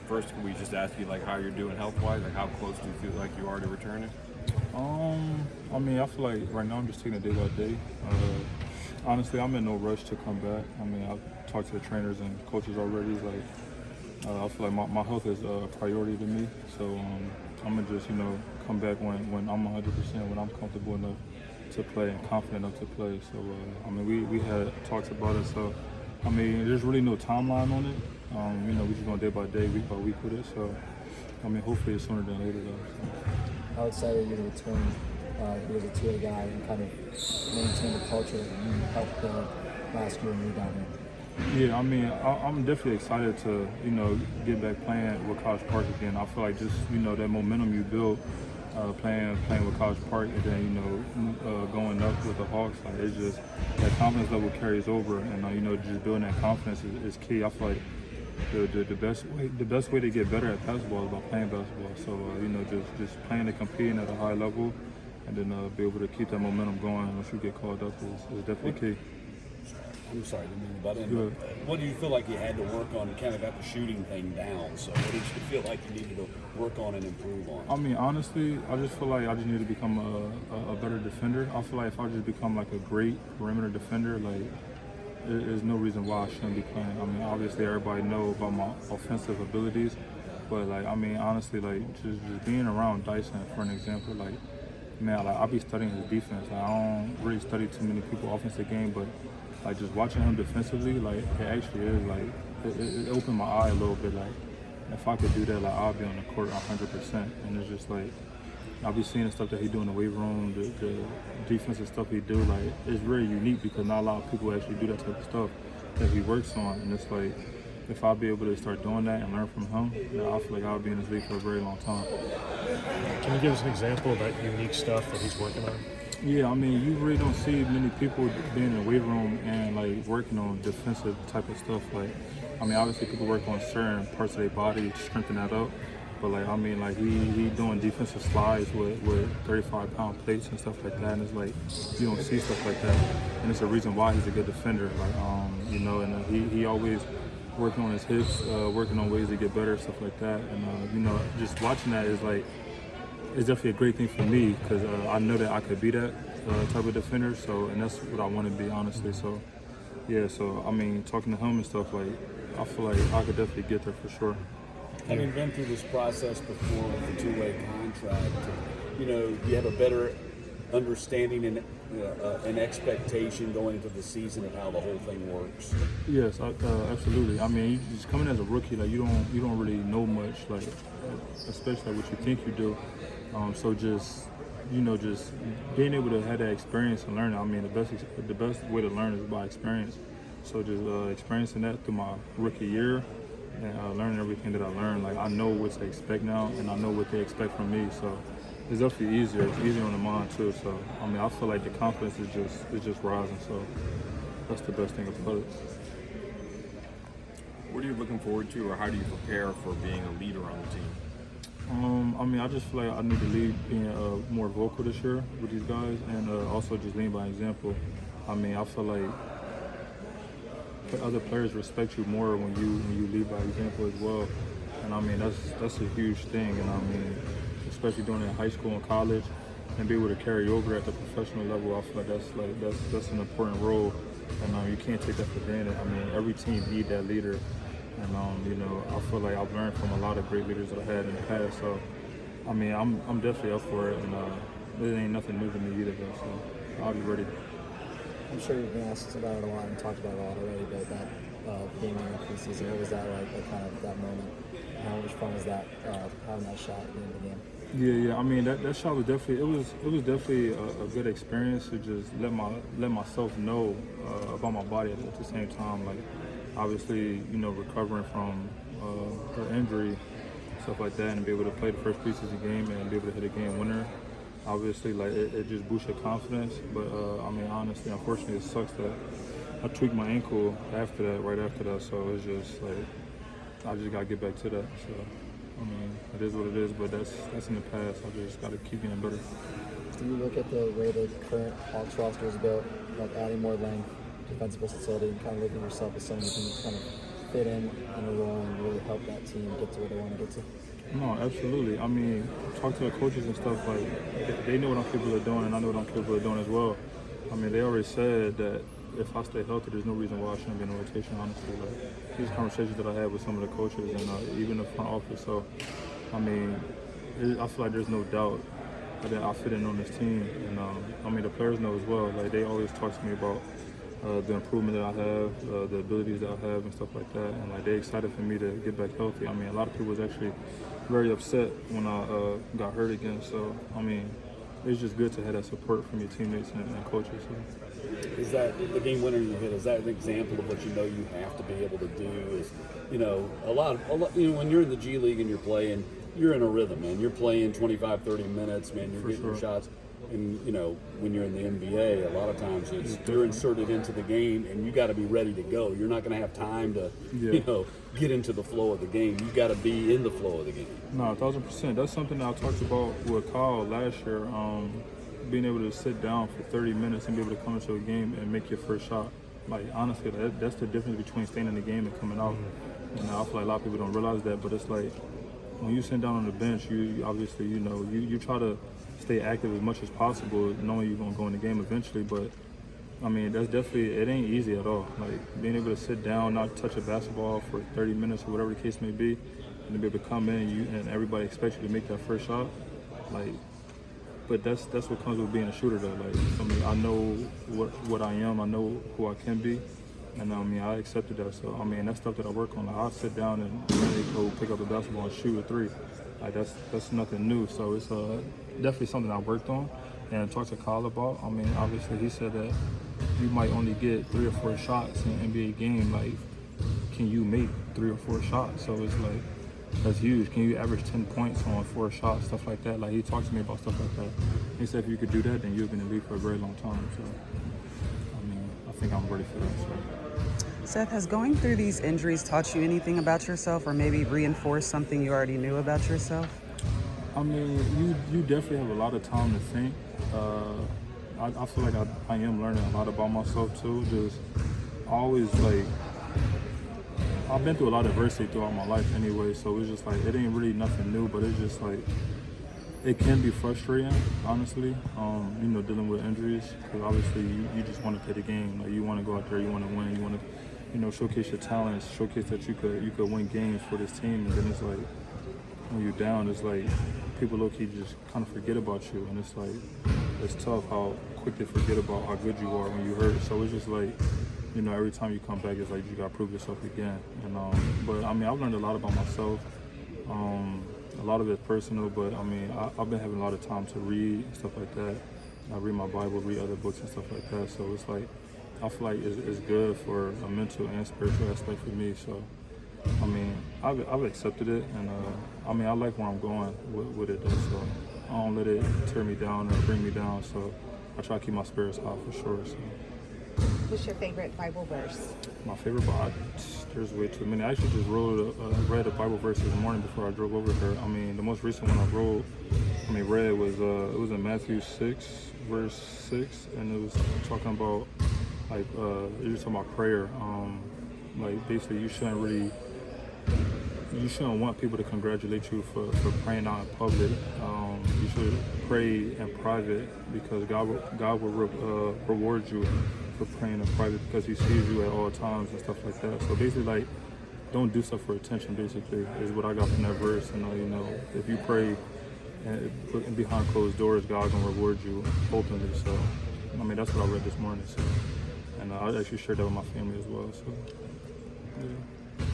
first, can we just ask you like how you're doing health-wise? Like how close do you feel like you are to returning? I mean, I feel like right now I'm just taking it day by day. Honestly, I'm in no rush to come back. I mean, I've talked to the trainers and coaches already. Like, I feel like my health is a priority to me. So I'm gonna just come back when I'm 100%, when I'm comfortable enough to play and confident enough to play. So I mean, we had talks about it. So I mean, there's really no timeline on it. We just going day by day, week by week with it. So I mean, hopefully it's sooner than later though. So. How excited are you to return? He was a two-way guy and kind of maintain the culture that you helped build last year and you down here. Yeah, I mean, I'm definitely excited to, get back playing with College Park again. I feel like just, that momentum you build playing with College Park and then, going up with the Hawks, like it's just that confidence level carries over and, just building that confidence is key. I feel like the best way to get better at basketball is by playing basketball. So, just playing and competing at a high level and then be able to keep that momentum going once you get called up is definitely key. I'm sorry, didn't mean to butt in. What do you feel like you had to work on? You kind of got the shooting thing down. So what did you feel like you needed to work on and improve on? I mean, honestly, I just feel like I just need to become a better defender. I feel like if I just become like a great perimeter defender, like there's no reason why I shouldn't be playing. I mean, obviously everybody knows about my offensive abilities, but like I mean, honestly, like just being around Dyson, for an example, like man, like I be studying his defense. Like, I don't really study too many people offensive game, but like just watching him defensively, like it actually is like it opened my eye a little bit. Like if I could do that, like I'll be on the court 100%. And it's just like I'll be seeing the stuff that he do in the weight room, the defensive stuff he do. Like it's very unique because not a lot of people actually do that type of stuff that he works on. And it's like if I'll be able to start doing that and learn from him, I feel like I'll be in this league for a very long time. Can you give us an example of that unique stuff that he's working on? Yeah, I mean, you really don't see many people being in the weight room and like working on defensive type of stuff. Like, I mean, obviously people work on certain parts of their body to strengthen that up. But like, I mean, like he doing defensive slides with 35-pound plates and stuff like that. And it's like you don't see stuff like that, and it's a reason why he's a good defender. Like, and he always working on his hips, working on ways to get better, stuff like that. And just watching that is like. It's definitely a great thing for me because I know that I could be that type of defender. So, and that's what I want to be, honestly. So, yeah. So, I mean, talking to him and stuff, like, I feel like I could definitely get there for sure. Having been through this process before with the two-way contract, you have a better understanding and an expectation going into the season of how the whole thing works. Yes, absolutely. I mean, you just coming as a rookie, like you don't really know much, like especially like what you think you do. So just being able to have that experience and learn. I mean, the best way to learn is by experience. So just experiencing that through my rookie year and learning everything that I learned. Like I know what to expect now, and I know what they expect from me. So it's definitely easier. It's easier on the mind too. So I mean, I feel like the confidence is just rising. So that's the best thing about it. What are you looking forward to, or how do you prepare for being a leader on the team? I mean, I just feel like I need to lead being more vocal this year with these guys, and also just lead by example. I mean, I feel like other players respect you more when you lead by example as well, and I mean that's a huge thing. And I mean, especially doing it in high school and college, and be able to carry over at the professional level, I feel like that's an important role, and you can't take that for granted. I mean, every team needs that leader. And I feel like I've learned from a lot of great leaders that I had in the past. So, I mean, I'm definitely up for it, and it ain't nothing new to me either. Though, so I'll be ready. I'm sure you've been asked about it a lot and talked about it a lot already, but that being in the preseason, what was that like? Kind of that moment? How much fun was that having that shot at the end of the game? Yeah. I mean, that shot was definitely it was definitely a good experience to just let myself know about my body at the same time, like. Obviously, recovering from her injury, stuff like that, and be able to play the first preseason game and be able to hit a game winner. Obviously, like it just boosts your confidence. But I mean, honestly, unfortunately, it sucks that I tweaked my ankle right after that. So it's just like I just gotta get back to that. So I mean, it is what it is. But that's in the past. I just gotta keep getting better. Do you look at the way the current Hawks roster is built, like adding more length, defensive versatility, and kind of looking at yourself as someone who can kind of fit in a role and really help that team get to where they want to get to? No, absolutely. I mean, talk to the coaches and stuff, like, they know what I'm capable of doing, and I know what I'm capable of doing as well. I mean, they already said that if I stay healthy, there's no reason why I shouldn't be in a rotation, honestly. Like, these conversations that I had with some of the coaches and even the front office. So, I mean, I feel like there's no doubt that I fit in on this team. And, I mean, the players know as well. Like, they always talk to me about the improvement that I have, the abilities that I have and stuff like that. And, like, they're excited for me to get back healthy. I mean, a lot of people was actually very upset when I got hurt again. So, I mean, it's just good to have that support from your teammates and coaches. So. Is that the game winner you hit? Is that an example of what you know you have to be able to do? Is, you know, a lot, you know, when you're in the G League and you're playing, you're in a rhythm, man. You're playing 25, 30 minutes, man. You're getting your shots. And, you know, when you're in the NBA, a lot of times you're inserted into the game and you got to be ready to go. You're not going to have time to, you know, get into the flow of the game. You got to be in the flow of the game. No, 1,000%. That's something that I talked about with Kyle last year. Being able to sit down for 30 minutes and be able to come into a game and make your first shot. Like, honestly, that's the difference between staying in the game and coming out. And I feel like a lot of people don't realize that, but it's like when you sit down on the bench, you obviously, you know, you try to stay active as much as possible, knowing you're going to go in the game eventually. But, I mean, that's definitely, it ain't easy at all. Like, being able to sit down, not touch a basketball for 30 minutes or whatever the case may be, and to be able to come in and everybody expects you to make that first shot. Like, but that's what comes with being a shooter, though. Like, for me, I know what I am, I know who I can be, and I mean, I accepted that. So, I mean, that's stuff that I work on. Like, I'll sit down and really go pick up a basketball and shoot a three. Like, that's nothing new. So it's definitely something I worked on and talked to Kyle about. I mean, obviously, he said that you might only get 3 or 4 shots in an NBA game. Like, can you make 3 or 4 shots? So it's like, that's huge. Can you average 10 points on 4 shots, stuff like that? Like, he talked to me about stuff like that. He said if you could do that, then you've been in the league for a very long time. So, I mean, I think I'm ready for that. So. Seth, has going through these injuries taught you anything about yourself or maybe reinforced something you already knew about yourself? I mean, you definitely have a lot of time to think. I feel like I am learning a lot about myself, too. Just always, like, I've been through a lot of adversity throughout my life anyway, so it's just like, it ain't really nothing new, but it's just like, it can be frustrating, honestly, you know, dealing with injuries, because obviously you just want to play the game. Like, you want to go out there, you want to win, you want to, you know, showcase your talents, showcase that you could win games for this team, and then it's like, when you're down, it's like, people low-key just kind of forget about you, and it's like, it's tough how quick they forget about how good you are when you hurt, so it's just like, you know, every time you come back, it's like you got to prove yourself again. And but I mean, I've learned a lot about myself. A lot of it's personal, but I mean, I've been having a lot of time to read and stuff like that. I read my Bible, read other books and stuff like that. So it's like, I feel like it's good for a mental and spiritual aspect for me. So, I mean, I've accepted it, and I mean, I like where I'm going with it, though. So I don't let it tear me down or bring me down. So I try to keep my spirits high for sure. So. What's your favorite Bible verse? My favorite Bible? There's way too many. I actually just read a Bible verse this morning before I drove over here. I mean, the most recent one I read was it was in Matthew 6, verse 6, and it was talking about, like, it was talking about prayer. Like, basically, you shouldn't want people to congratulate you for praying out in public. You should pray in private because God will reward you for praying in private because He sees you at all times and stuff like that. So basically, like, don't do stuff for attention. Basically, is what I got from that verse. And you know, if you pray and behind closed doors, God gonna reward you openly. So, I mean, that's what I read this morning. So, and I actually shared that with my family as well. So, yeah.